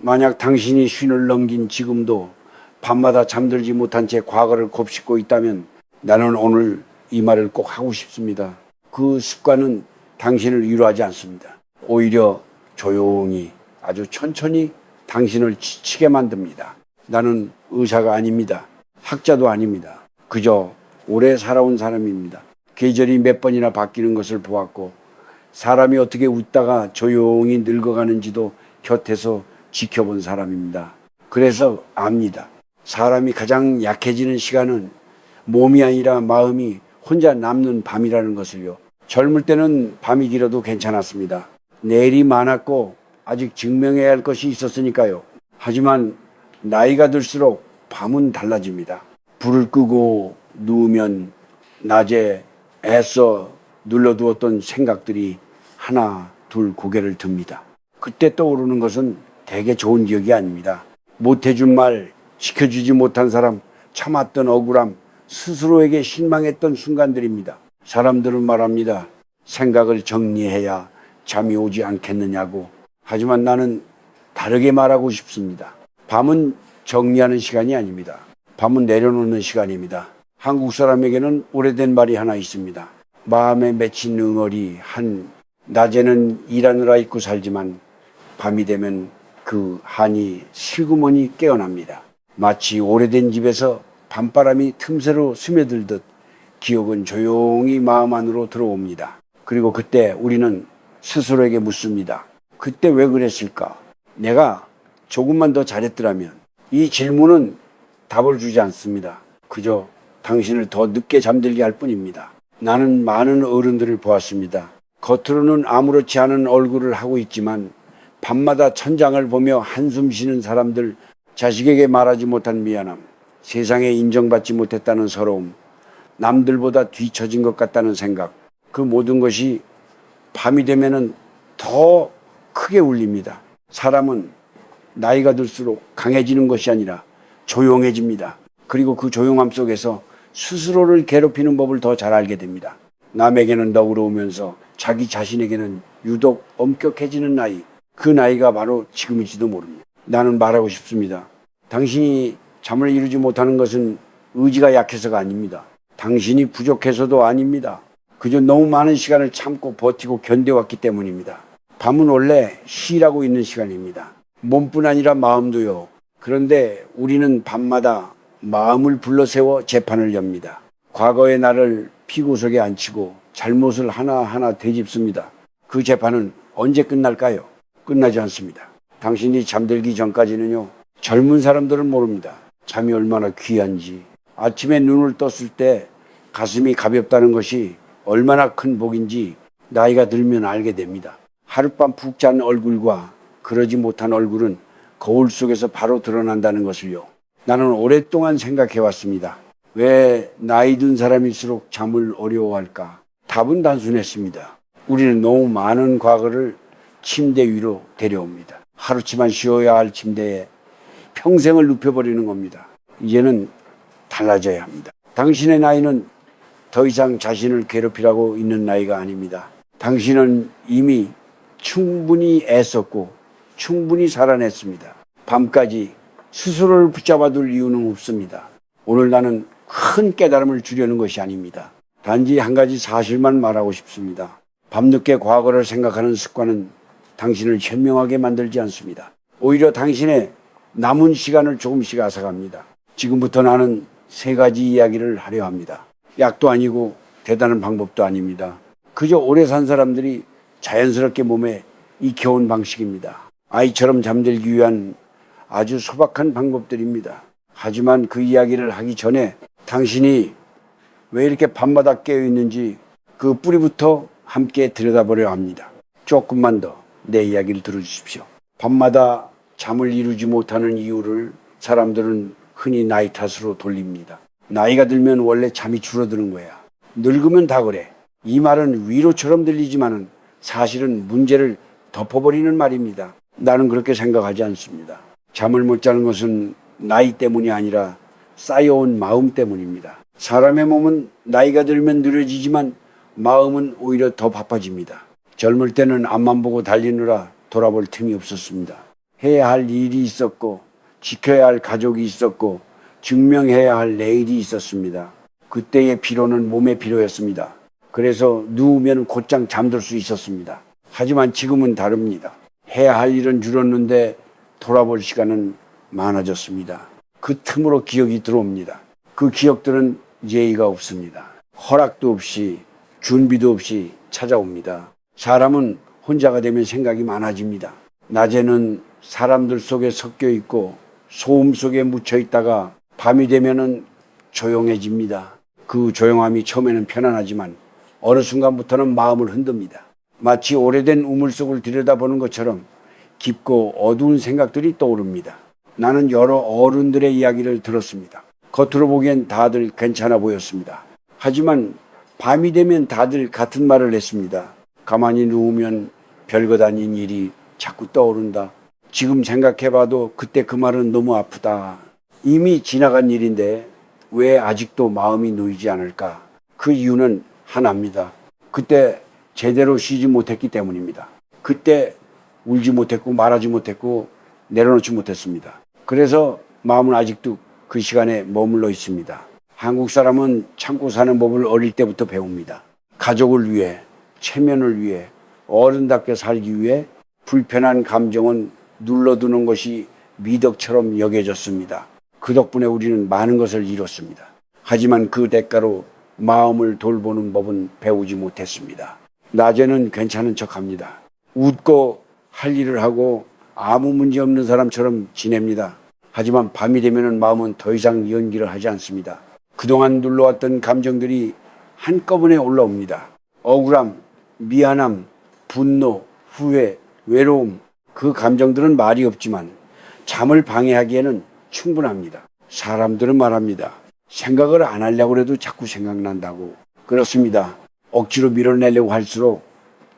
만약 당신이 쉰을 넘긴 지금도 밤마다 잠들지 못한 채 과거를 곱씹고 있다면 나는 오늘 이 말을 꼭 하고 싶습니다. 그 습관은 당신을 위로하지 않습니다. 오히려 조용히 아주 천천히 당신을 지치게 만듭니다. 나는 의사가 아닙니다. 학자도 아닙니다. 그저 오래 살아온 사람입니다. 계절이 몇 번이나 바뀌는 것을 보았고 사람이 어떻게 웃다가 조용히 늙어가는지도 곁에서 지켜본 사람입니다. 그래서 압니다. 사람이 가장 약해지는 시간은 몸이 아니라 마음이 혼자 남는 밤이라는 것을요. 젊을 때는 밤이 길어도 괜찮았습니다. 내일이 많았고 아직 증명해야 할 것이 있었으니까요. 하지만 나이가 들수록 밤은 달라집니다. 불을 끄고 누우면 낮에 애써 눌러두었던 생각들이 하나 둘 고개를 듭니다. 그때 떠오르는 것은 되게 좋은 기억이 아닙니다. 못해준 말, 지켜주지 못한 사람, 참았던 억울함, 스스로에게 실망했던 순간들입니다. 사람들은 말합니다. 생각을 정리해야 잠이 오지 않겠느냐고. 하지만 나는 다르게 말하고 싶습니다. 밤은 정리하는 시간이 아닙니다. 밤은 내려놓는 시간입니다. 한국 사람에게는 오래된 말이 하나 있습니다. 마음에 맺힌 응어리 한 낮에는 일하느라 잊고 살지만 밤이 되면 그 한이 슬그머니 깨어납니다. 마치 오래된 집에서 밤바람이 틈새로 스며들듯 기억은 조용히 마음 안으로 들어옵니다. 그리고 그때 우리는 스스로에게 묻습니다. 그때 왜 그랬을까? 내가 조금만 더 잘했더라면. 이 질문은 답을 주지 않습니다. 그저 당신을 더 늦게 잠들게 할 뿐입니다. 나는 많은 어른들을 보았습니다. 겉으로는 아무렇지 않은 얼굴을 하고 있지만 밤마다 천장을 보며 한숨 쉬는 사람들, 자식에게 말하지 못한 미안함, 세상에 인정받지 못했다는 서러움, 남들보다 뒤처진 것 같다는 생각, 그 모든 것이 밤이 되면은 더 크게 울립니다. 사람은 나이가 들수록 강해지는 것이 아니라 조용해집니다. 그리고 그 조용함 속에서 스스로를 괴롭히는 법을 더 잘 알게 됩니다. 남에게는 너그러우면서 자기 자신에게는 유독 엄격해지는 나이, 그 나이가 바로 지금일지도 모릅니다. 나는 말하고 싶습니다. 당신이 잠을 이루지 못하는 것은 의지가 약해서가 아닙니다. 당신이 부족해서도 아닙니다. 그저 너무 많은 시간을 참고 버티고 견뎌왔기 때문입니다. 밤은 원래 쉬라고 있는 시간입니다. 몸뿐 아니라 마음도요. 그런데 우리는 밤마다 마음을 불러세워 재판을 엽니다. 과거의 나를 피구석에 앉히고 잘못을 하나하나 되짚습니다. 그 재판은 언제 끝날까요? 끝나지 않습니다. 당신이 잠들기 전까지는요. 젊은 사람들은 모릅니다. 잠이 얼마나 귀한지. 아침에 눈을 떴을 때 가슴이 가볍다는 것이 얼마나 큰 복인지 나이가 들면 알게 됩니다. 하룻밤 푹 잔 얼굴과 그러지 못한 얼굴은 거울 속에서 바로 드러난다는 것을요. 나는 오랫동안 생각해왔습니다. 왜 나이 든 사람일수록 잠을 어려워할까? 답은 단순했습니다. 우리는 너무 많은 과거를 침대 위로 데려옵니다. 하루치만 쉬어야 할 침대에 평생을 눕혀버리는 겁니다. 이제는 달라져야 합니다. 당신의 나이는 더 이상 자신을 괴롭히라고 있는 나이가 아닙니다. 당신은 이미 충분히 애썼고 충분히 살아냈습니다. 밤까지 스스로를 붙잡아둘 이유는 없습니다. 오늘 나는 큰 깨달음을 주려는 것이 아닙니다. 단지 한 가지 사실만 말하고 싶습니다. 밤늦게 과거를 생각하는 습관은 당신을 현명하게 만들지 않습니다. 오히려 당신의 남은 시간을 조금씩 앗아갑니다. 지금부터 나는 3가지 이야기를 하려 합니다. 약도 아니고 대단한 방법도 아닙니다. 그저 오래 산 사람들이 자연스럽게 몸에 익혀온 방식입니다. 아이처럼 잠들기 위한 아주 소박한 방법들입니다. 하지만 그 이야기를 하기 전에 당신이 왜 이렇게 밤마다 깨어있는지 그 뿌리부터 함께 들여다보려 합니다. 조금만 더 내 이야기를 들어주십시오. 밤마다 잠을 이루지 못하는 이유를 사람들은 흔히 나이 탓으로 돌립니다. 나이가 들면 원래 잠이 줄어드는 거야. 늙으면 다 그래. 이 말은 위로처럼 들리지만은 사실은 문제를 덮어버리는 말입니다. 나는 그렇게 생각하지 않습니다. 잠을 못 자는 것은 나이 때문이 아니라 쌓여온 마음 때문입니다. 사람의 몸은 나이가 들면 느려지지만 마음은 오히려 더 바빠집니다. 젊을 때는 앞만 보고 달리느라 돌아볼 틈이 없었습니다. 해야 할 일이 있었고 지켜야 할 가족이 있었고 증명해야 할 내일이 있었습니다. 그때의 피로는 몸의 피로였습니다. 그래서 누우면 곧장 잠들 수 있었습니다. 하지만 지금은 다릅니다. 해야 할 일은 줄었는데 돌아볼 시간은 많아졌습니다. 그 틈으로 기억이 들어옵니다. 그 기억들은 예의가 없습니다. 허락도 없이 준비도 없이 찾아옵니다. 사람은 혼자가 되면 생각이 많아집니다. 낮에는 사람들 속에 섞여 있고 소음 속에 묻혀 있다가 밤이 되면은 조용해집니다. 그 조용함이 처음에는 편안하지만 어느 순간부터는 마음을 흔듭니다. 마치 오래된 우물 속을 들여다보는 것처럼 깊고 어두운 생각들이 떠오릅니다. 나는 여러 어른들의 이야기를 들었습니다. 겉으로 보기엔 다들 괜찮아 보였습니다. 하지만 밤이 되면 다들 같은 말을 했습니다. 가만히 누우면 별것 아닌 일이 자꾸 떠오른다. 지금 생각해봐도 그때 그 말은 너무 아프다. 이미 지나간 일인데 왜 아직도 마음이 놓이지 않을까? 그 이유는 하나입니다. 그때 제대로 쉬지 못했기 때문입니다. 그때 울지 못했고 말하지 못했고 내려놓지 못했습니다. 그래서 마음은 아직도 그 시간에 머물러 있습니다. 한국 사람은 참고 사는 법을 어릴 때부터 배웁니다. 가족을 위해, 체면을 위해, 어른답게 살기 위해 불편한 감정은 눌러두는 것이 미덕처럼 여겨졌습니다. 그 덕분에 우리는 많은 것을 이뤘습니다. 하지만 그 대가로 마음을 돌보는 법은 배우지 못했습니다. 낮에는 괜찮은 척합니다. 웃고 할 일을 하고 아무 문제 없는 사람처럼 지냅니다. 하지만 밤이 되면 마음은 더 이상 연기를 하지 않습니다. 그동안 눌러왔던 감정들이 한꺼번에 올라옵니다. 억울함, 미안함, 분노, 후회, 외로움. 그 감정들은 말이 없지만 잠을 방해하기에는 충분합니다. 사람들은 말합니다. 생각을 안 하려고 해도 자꾸 생각난다고. 그렇습니다. 억지로 밀어내려고 할수록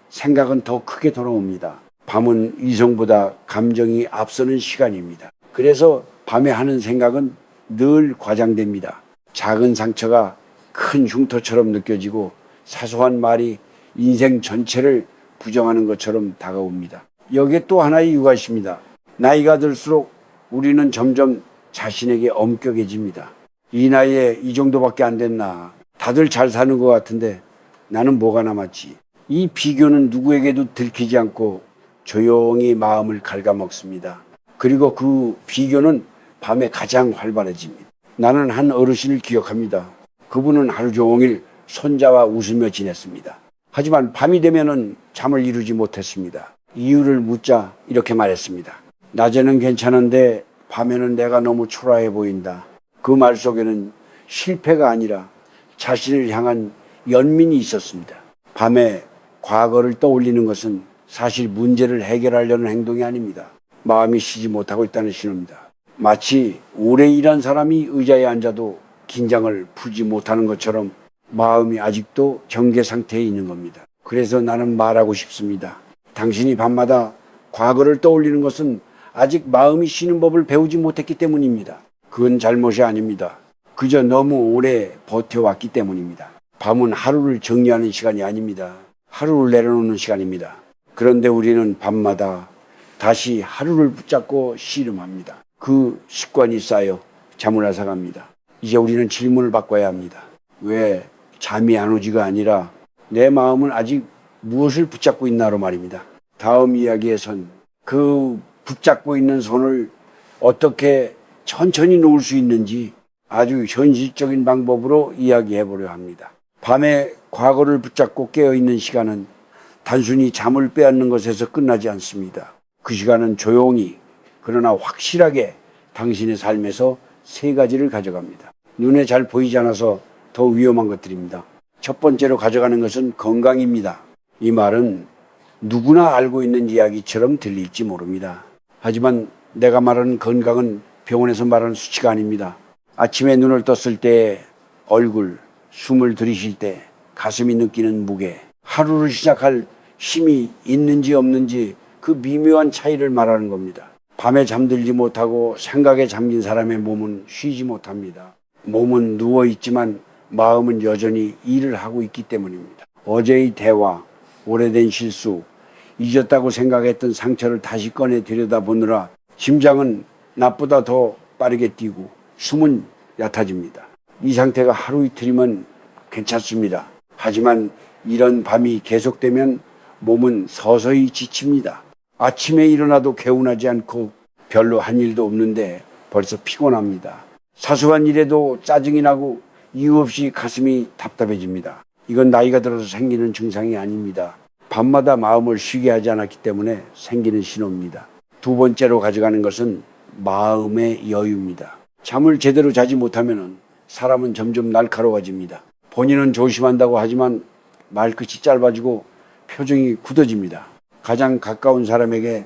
생각은 더 크게 돌아옵니다. 밤은 이성보다 감정이 앞서는 시간입니다. 그래서 밤에 하는 생각은 늘 과장됩니다. 작은 상처가 큰 흉터처럼 느껴지고 사소한 말이 인생 전체를 부정하는 것처럼 다가옵니다. 여기에 또 하나의 이유가 있습니다. 나이가 들수록 우리는 점점 자신에게 엄격해집니다. 이 나이에 이 정도밖에 안 됐나. 다들 잘 사는 것 같은데 나는 뭐가 남았지. 이 비교는 누구에게도 들키지 않고 조용히 마음을 갉아먹습니다. 그리고 그 비교는 밤에 가장 활발해집니다. 나는 한 어르신을 기억합니다. 그분은 하루 종일 손자와 웃으며 지냈습니다. 하지만 밤이 되면은 잠을 이루지 못했습니다. 이유를 묻자 이렇게 말했습니다. 낮에는 괜찮은데 밤에는 내가 너무 초라해 보인다. 그 말 속에는 실패가 아니라 자신을 향한 연민이 있었습니다. 밤에 과거를 떠올리는 것은 사실 문제를 해결하려는 행동이 아닙니다. 마음이 쉬지 못하고 있다는 신호입니다. 마치 오래 일한 사람이 의자에 앉아도 긴장을 풀지 못하는 것처럼 마음이 아직도 경계 상태에 있는 겁니다. 그래서 나는 말하고 싶습니다. 당신이 밤마다 과거를 떠올리는 것은 아직 마음이 쉬는 법을 배우지 못했기 때문입니다. 그건 잘못이 아닙니다. 그저 너무 오래 버텨왔기 때문입니다. 밤은 하루를 정리하는 시간이 아닙니다. 하루를 내려놓는 시간입니다. 그런데 우리는 밤마다 다시 하루를 붙잡고 씨름합니다. 그 습관이 쌓여 잠을 앗아갑니다. 이제 우리는 질문을 바꿔야 합니다. 왜 잠이 안 오지가 아니라 내 마음은 아직 무엇을 붙잡고 있나로 말입니다. 다음 이야기에선 그 붙잡고 있는 손을 어떻게 천천히 놓을 수 있는지 아주 현실적인 방법으로 이야기해 보려 합니다. 밤에 과거를 붙잡고 깨어있는 시간은 단순히 잠을 빼앗는 것에서 끝나지 않습니다. 그 시간은 조용히 그러나 확실하게 당신의 삶에서 세 가지를 가져갑니다. 눈에 잘 보이지 않아서 더 위험한 것들입니다. 첫 번째로 가져가는 것은 건강입니다. 이 말은 누구나 알고 있는 이야기처럼 들릴지 모릅니다. 하지만 내가 말하는 건강은 병원에서 말하는 수치가 아닙니다. 아침에 눈을 떴을 때 얼굴, 숨을 들이쉴 때 가슴이 느끼는 무게, 하루를 시작할 힘이 있는지 없는지 그 미묘한 차이를 말하는 겁니다. 밤에 잠들지 못하고 생각에 잠긴 사람의 몸은 쉬지 못합니다. 몸은 누워있지만 마음은 여전히 일을 하고 있기 때문입니다. 어제의 대화, 오래된 실수, 잊었다고 생각했던 상처를 다시 꺼내 들여다보느라 심장은 낮보다 더 빠르게 뛰고 숨은 얕아집니다. 이 상태가 하루 이틀이면 괜찮습니다. 하지만 이런 밤이 계속되면 몸은 서서히 지칩니다. 아침에 일어나도 개운하지 않고 별로 한 일도 없는데 벌써 피곤합니다. 사소한 일에도 짜증이 나고 이유 없이 가슴이 답답해집니다. 이건 나이가 들어서 생기는 증상이 아닙니다. 밤마다 마음을 쉬게 하지 않았기 때문에 생기는 신호입니다. 두 번째로 가져가는 것은 마음의 여유입니다. 잠을 제대로 자지 못하면 사람은 점점 날카로워집니다. 본인은 조심한다고 하지만 말끝이 짧아지고 표정이 굳어집니다. 가장 가까운 사람에게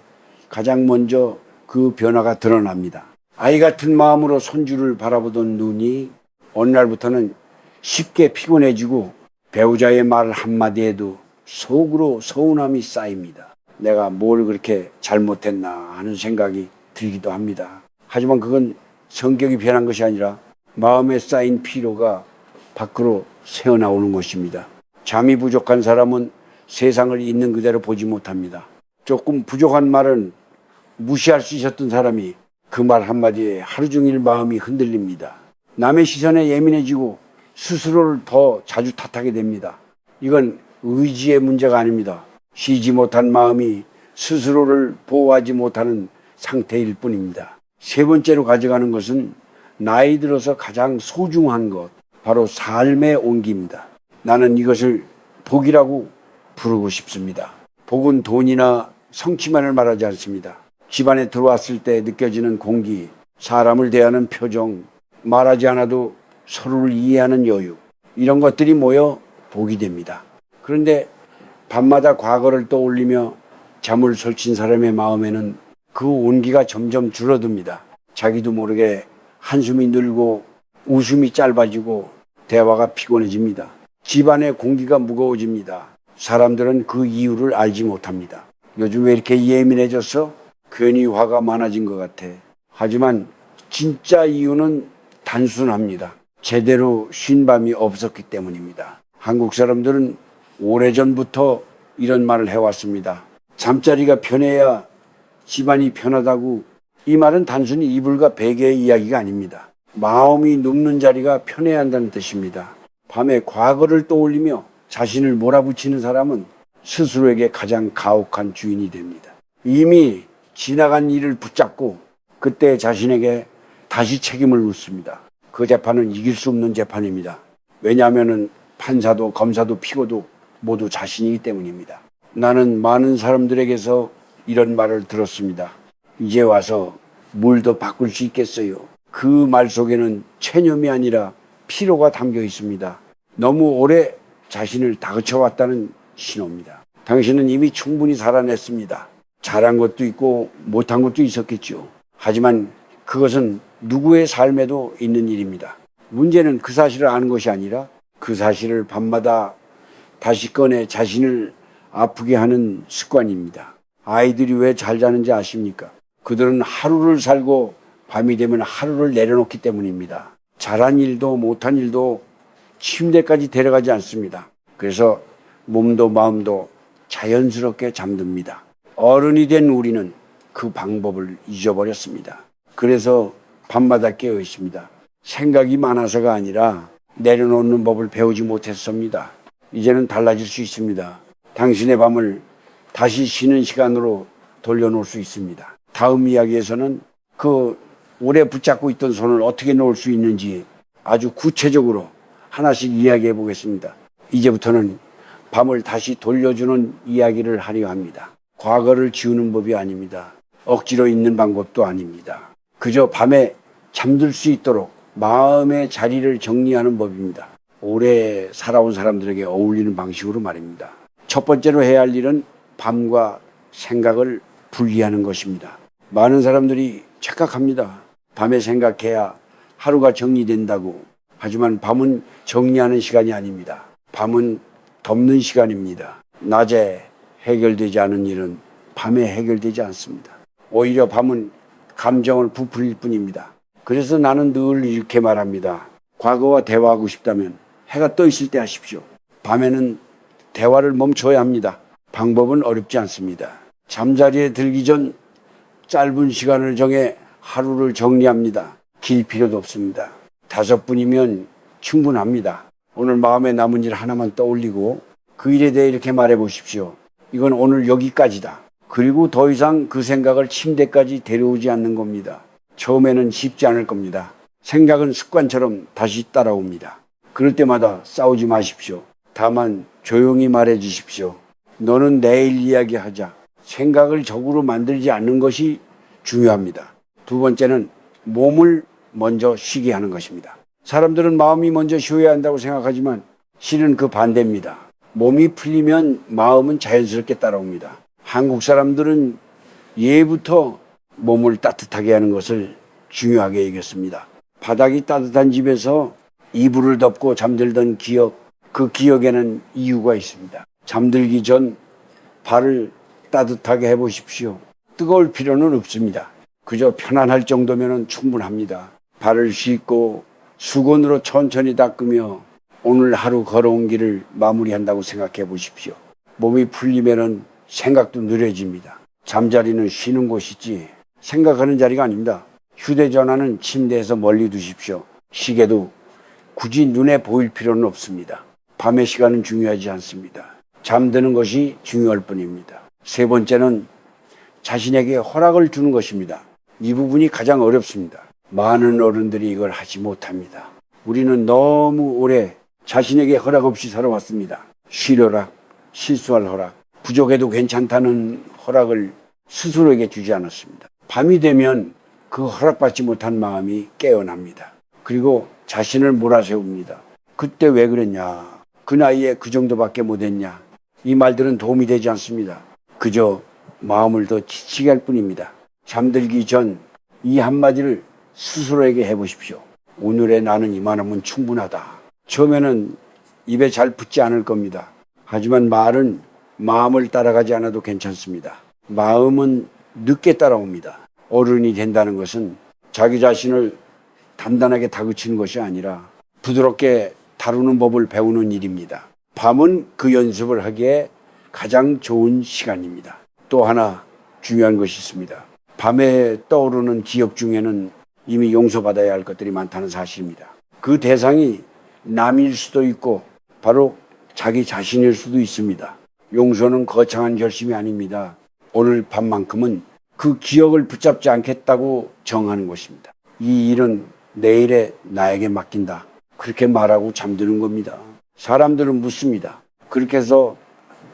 가장 먼저 그 변화가 드러납니다. 아이 같은 마음으로 손주를 바라보던 눈이 어느 날부터는 쉽게 피곤해지고 배우자의 말 한마디에도 속으로 서운함이 쌓입니다. 내가 뭘 그렇게 잘못했나 하는 생각이 들기도 합니다. 하지만 그건 성격이 변한 것이 아니라 마음에 쌓인 피로가 밖으로 새어나오는 것입니다. 잠이 부족한 사람은 세상을 있는 그대로 보지 못합니다. 조금 부족한 말은 무시할 수 있었던 사람이 그 말 한마디에 하루 종일 마음이 흔들립니다. 남의 시선에 예민해지고 스스로를 더 자주 탓하게 됩니다. 이건 의지의 문제가 아닙니다. 쉬지 못한 마음이 스스로를 보호하지 못하는 상태일 뿐입니다. 세 번째로 가져가는 것은 나이 들어서 가장 소중한 것, 바로 삶의 온기입니다. 나는 이것을 복이라고 부르고 싶습니다. 복은 돈이나 성취만을 말하지 않습니다. 집안에 들어왔을 때 느껴지는 공기, 사람을 대하는 표정, 말하지 않아도 서로를 이해하는 여유, 이런 것들이 모여 복이 됩니다. 그런데 밤마다 과거를 떠올리며 잠을 설친 사람의 마음에는 그 온기가 점점 줄어듭니다. 자기도 모르게 한숨이 늘고 웃음이 짧아지고 대화가 피곤해집니다. 집안의 공기가 무거워집니다. 사람들은 그 이유를 알지 못합니다. 요즘 왜 이렇게 예민해졌어? 괜히 화가 많아진 것 같아. 하지만 진짜 이유는 단순합니다. 제대로 쉰 밤이 없었기 때문입니다. 한국 사람들은 오래전부터 이런 말을 해왔습니다. 잠자리가 편해야 집안이 편하다고. 이 말은 단순히 이불과 베개의 이야기가 아닙니다. 마음이 눕는 자리가 편해야 한다는 뜻입니다. 밤에 과거를 떠올리며 자신을 몰아붙이는 사람은 스스로에게 가장 가혹한 주인이 됩니다. 이미 지나간 일을 붙잡고 그때 자신에게 다시 책임을 묻습니다. 그 재판은 이길 수 없는 재판입니다. 왜냐하면 판사도 검사도 피고도 모두 자신이기 때문입니다. 나는 많은 사람들에게서 이런 말을 들었습니다. 이제 와서 뭘 더 바꿀 수 있겠어요? 그 말 속에는 체념이 아니라 피로가 담겨 있습니다. 너무 오래 자신을 다그쳐왔다는 신호입니다. 당신은 이미 충분히 살아냈습니다. 잘한 것도 있고 못한 것도 있었겠죠. 하지만 그것은 누구의 삶에도 있는 일입니다. 문제는 그 사실을 아는 것이 아니라 그 사실을 밤마다 다시 꺼내 자신을 아프게 하는 습관입니다. 아이들이 왜 잘 자는지 아십니까? 그들은 하루를 살고 밤이 되면 하루를 내려놓기 때문입니다. 잘한 일도 못한 일도 침대까지 데려가지 않습니다. 그래서 몸도 마음도 자연스럽게 잠듭니다. 어른이 된 우리는 그 방법을 잊어버렸습니다. 그래서 밤마다 깨어 있습니다. 생각이 많아서가 아니라 내려놓는 법을 배우지 못했습니다. 이제는 달라질 수 있습니다. 당신의 밤을 다시 쉬는 시간으로 돌려놓을 수 있습니다. 다음 이야기에서는 그 오래 붙잡고 있던 손을 어떻게 놓을 수 있는지 아주 구체적으로 하나씩 이야기해 보겠습니다. 이제부터는 밤을 다시 돌려주는 이야기를 하려 합니다. 과거를 지우는 법이 아닙니다. 억지로 잊는 방법도 아닙니다. 그저 밤에 잠들 수 있도록 마음의 자리를 정리하는 법입니다. 오래 살아온 사람들에게 어울리는 방식으로 말입니다. 첫 번째로 해야 할 일은 밤과 생각을 분리하는 것입니다. 많은 사람들이 착각합니다. 밤에 생각해야 하루가 정리된다고. 하지만 밤은 정리하는 시간이 아닙니다. 밤은 덮는 시간입니다. 낮에 해결되지 않은 일은 밤에 해결되지 않습니다. 오히려 밤은 감정을 부풀릴 뿐입니다. 그래서 나는 늘 이렇게 말합니다. 과거와 대화하고 싶다면 해가 떠 있을 때 하십시오. 밤에는 대화를 멈춰야 합니다. 방법은 어렵지 않습니다. 잠자리에 들기 전 짧은 시간을 정해 하루를 정리합니다. 길 필요도 없습니다. 5분이면 충분합니다. 오늘 마음에 남은 일 하나만 떠올리고 그 일에 대해 이렇게 말해 보십시오. 이건 오늘 여기까지다. 그리고 더 이상 그 생각을 침대까지 데려오지 않는 겁니다. 처음에는 쉽지 않을 겁니다. 생각은 습관처럼 다시 따라옵니다. 그럴 때마다 싸우지 마십시오. 다만 조용히 말해 주십시오. 너는 내일 이야기하자. 생각을 적으로 만들지 않는 것이 중요합니다. 두 번째는 몸을 먼저 쉬게 하는 것입니다. 사람들은 마음이 먼저 쉬어야 한다고 생각하지만 실은 그 반대입니다. 몸이 풀리면 마음은 자연스럽게 따라옵니다. 한국 사람들은 예부터 몸을 따뜻하게 하는 것을 중요하게 여겼습니다. 바닥이 따뜻한 집에서 이불을 덮고 잠들던 기억, 그 기억에는 이유가 있습니다. 잠들기 전 발을 따뜻하게 해보십시오. 뜨거울 필요는 없습니다. 그저 편안할 정도면 충분합니다. 발을 씻고 수건으로 천천히 닦으며 오늘 하루 걸어온 길을 마무리한다고 생각해 보십시오. 몸이 풀리면 생각도 느려집니다. 잠자리는 쉬는 곳이지 생각하는 자리가 아닙니다. 휴대전화는 침대에서 멀리 두십시오. 시계도 굳이 눈에 보일 필요는 없습니다. 밤의 시간은 중요하지 않습니다. 잠드는 것이 중요할 뿐입니다. 세 번째는 자신에게 허락을 주는 것입니다. 이 부분이 가장 어렵습니다. 많은 어른들이 이걸 하지 못합니다. 우리는 너무 오래 자신에게 허락 없이 살아왔습니다. 쉬려라, 실수할 허락, 부족해도 괜찮다는 허락을 스스로에게 주지 않았습니다. 밤이 되면 그 허락받지 못한 마음이 깨어납니다. 그리고 자신을 몰아세웁니다. 그때 왜 그랬냐? 그 나이에 그 정도밖에 못했냐? 이 말들은 도움이 되지 않습니다. 그저 마음을 더 지치게 할 뿐입니다. 잠들기 전 이 한마디를 스스로에게 해보십시오. 오늘의 나는 이만하면 충분하다. 처음에는 입에 잘 붙지 않을 겁니다. 하지만 말은 마음을 따라가지 않아도 괜찮습니다. 마음은 늦게 따라옵니다. 어른이 된다는 것은 자기 자신을 단단하게 다그치는 것이 아니라 부드럽게 다루는 법을 배우는 일입니다. 밤은 그 연습을 하기에 가장 좋은 시간입니다. 또 하나 중요한 것이 있습니다. 밤에 떠오르는 기억 중에는 이미 용서받아야 할 것들이 많다는 사실입니다. 그 대상이 남일 수도 있고 바로 자기 자신일 수도 있습니다. 용서는 거창한 결심이 아닙니다. 오늘 밤만큼은 그 기억을 붙잡지 않겠다고 정하는 것입니다. 이 일은 내일에 나에게 맡긴다. 그렇게 말하고 잠드는 겁니다. 사람들은 묻습니다. 그렇게 해서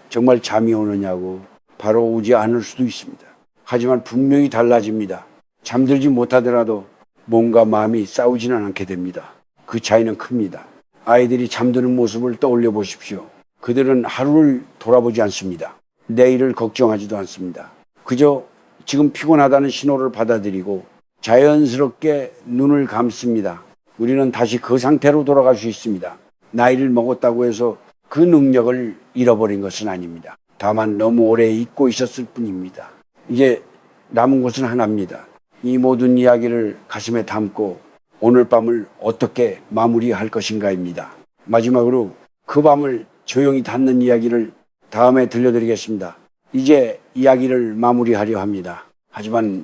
정말 잠이 오느냐고. 바로 오지 않을 수도 있습니다. 하지만 분명히 달라집니다. 잠들지 못하더라도 몸과 마음이 싸우지는 않게 됩니다. 그 차이는 큽니다. 아이들이 잠드는 모습을 떠올려 보십시오. 그들은 하루를 돌아보지 않습니다. 내일을 걱정하지도 않습니다. 그저 지금 피곤하다는 신호를 받아들이고 자연스럽게 눈을 감습니다. 우리는 다시 그 상태로 돌아갈 수 있습니다. 나이를 먹었다고 해서 그 능력을 잃어버린 것은 아닙니다. 다만 너무 오래 잊고 있었을 뿐입니다. 이제 남은 것은 하나입니다. 이 모든 이야기를 가슴에 담고 오늘 밤을 어떻게 마무리할 것인가입니다. 마지막으로 그 밤을 조용히 닫는 이야기를 다음에 들려드리겠습니다. 이제 이야기를 마무리하려 합니다. 하지만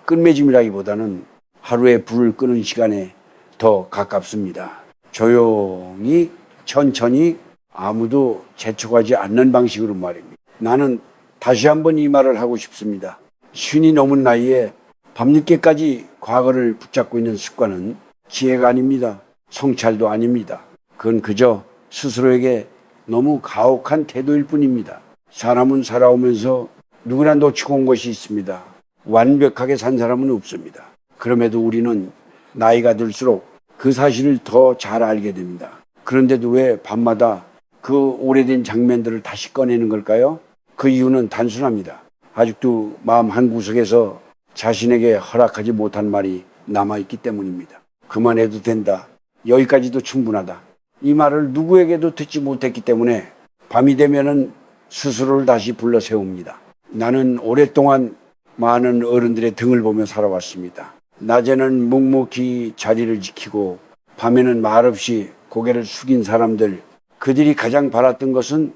끝맺음이라기보다는 하루에 불을 끄는 시간에 더 가깝습니다. 조용히 천천히 아무도 재촉하지 않는 방식으로 말입니다. 나는 다시 한번 이 말을 하고 싶습니다. 50이 넘은 나이에 밤늦게까지 과거를 붙잡고 있는 습관은 지혜가 아닙니다. 성찰도 아닙니다. 그건 그저 스스로에게 너무 가혹한 태도일 뿐입니다. 사람은 살아오면서 누구나 놓치고 온 것이 있습니다. 완벽하게 산 사람은 없습니다. 그럼에도 우리는 나이가 들수록 그 사실을 더 잘 알게 됩니다. 그런데도 왜 밤마다 그 오래된 장면들을 다시 꺼내는 걸까요? 그 이유는 단순합니다. 아직도 마음 한구석에서 자신에게 허락하지 못한 말이 남아있기 때문입니다. 그만해도 된다. 여기까지도 충분하다. 이 말을 누구에게도 듣지 못했기 때문에 밤이 되면은 스스로를 다시 불러 세웁니다. 나는 오랫동안 많은 어른들의 등을 보며 살아왔습니다. 낮에는 묵묵히 자리를 지키고 밤에는 말없이 고개를 숙인 사람들, 그들이 가장 바랐던 것은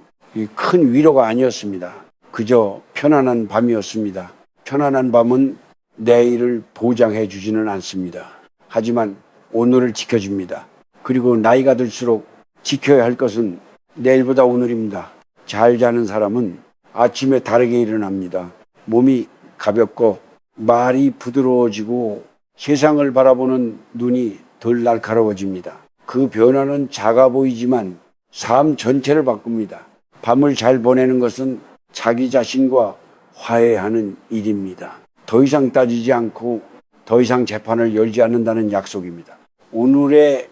큰 위로가 아니었습니다. 그저 편안한 밤이었습니다. 편안한 밤은 내일을 보장해 주지는 않습니다. 하지만 오늘을 지켜줍니다. 그리고 나이가 들수록 지켜야 할 것은 내일보다 오늘입니다. 잘 자는 사람은 아침에 다르게 일어납니다. 몸이 가볍고 말이 부드러워지고 세상을 바라보는 눈이 덜 날카로워집니다. 그 변화는 작아 보이지만 삶 전체를 바꿉니다. 밤을 잘 보내는 것은 자기 자신과 화해하는 일입니다. 더 이상 따지지 않고 더 이상 재판을 열지 않는다는 약속입니다. 오늘의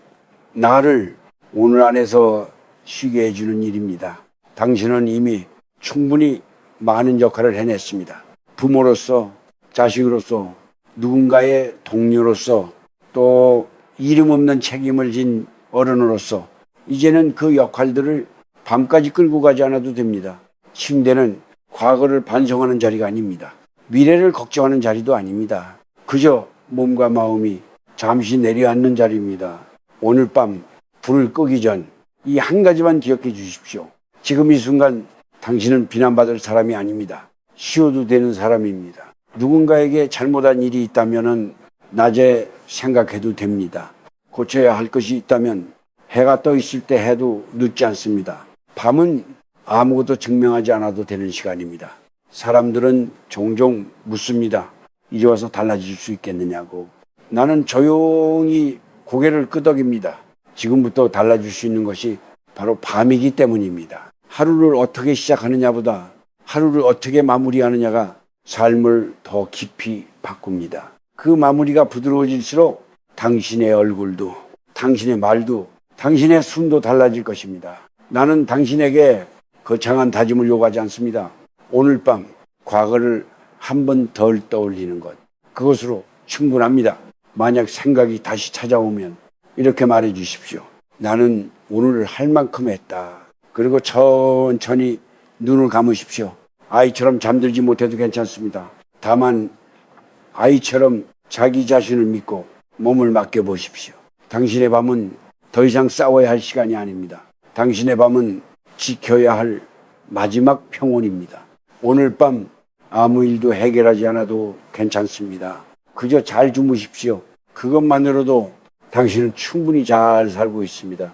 나를 오늘 안에서 쉬게 해주는 일입니다. 당신은 이미 충분히 많은 역할을 해냈습니다. 부모로서, 자식으로서, 누군가의 동료로서, 또 이름 없는 책임을 진 어른으로서 이제는 그 역할들을 밤까지 끌고 가지 않아도 됩니다. 침대는 과거를 반성하는 자리가 아닙니다. 미래를 걱정하는 자리도 아닙니다. 그저 몸과 마음이 잠시 내려앉는 자리입니다. 오늘 밤 불을 끄기 전 이 한 가지만 기억해 주십시오. 지금 이 순간 당신은 비난받을 사람이 아닙니다. 쉬어도 되는 사람입니다. 누군가에게 잘못한 일이 있다면 낮에 생각해도 됩니다. 고쳐야 할 것이 있다면 해가 떠 있을 때 해도 늦지 않습니다. 밤은 아무것도 증명하지 않아도 되는 시간입니다. 사람들은 종종 묻습니다. 이제 와서 달라질 수 있겠느냐고. 나는 조용히 고개를 끄덕입니다. 지금부터 달라질 수 있는 것이 바로 밤이기 때문입니다. 하루를 어떻게 시작하느냐보다 하루를 어떻게 마무리하느냐가 삶을 더 깊이 바꿉니다. 그 마무리가 부드러워질수록 당신의 얼굴도, 당신의 말도, 당신의 숨도 달라질 것입니다. 나는 당신에게 거창한 다짐을 요구하지 않습니다. 오늘 밤 과거를 한 번 덜 떠올리는 것, 그것으로 충분합니다. 만약 생각이 다시 찾아오면 이렇게 말해 주십시오. 나는 오늘 할 만큼 했다. 그리고 천천히 눈을 감으십시오. 아이처럼 잠들지 못해도 괜찮습니다. 다만 아이처럼 자기 자신을 믿고 몸을 맡겨보십시오. 당신의 밤은 더 이상 싸워야 할 시간이 아닙니다. 당신의 밤은 지켜야 할 마지막 평온입니다. 오늘 밤 아무 일도 해결하지 않아도 괜찮습니다. 그저 잘 주무십시오. 그것만으로도 당신은 충분히 잘 살고 있습니다.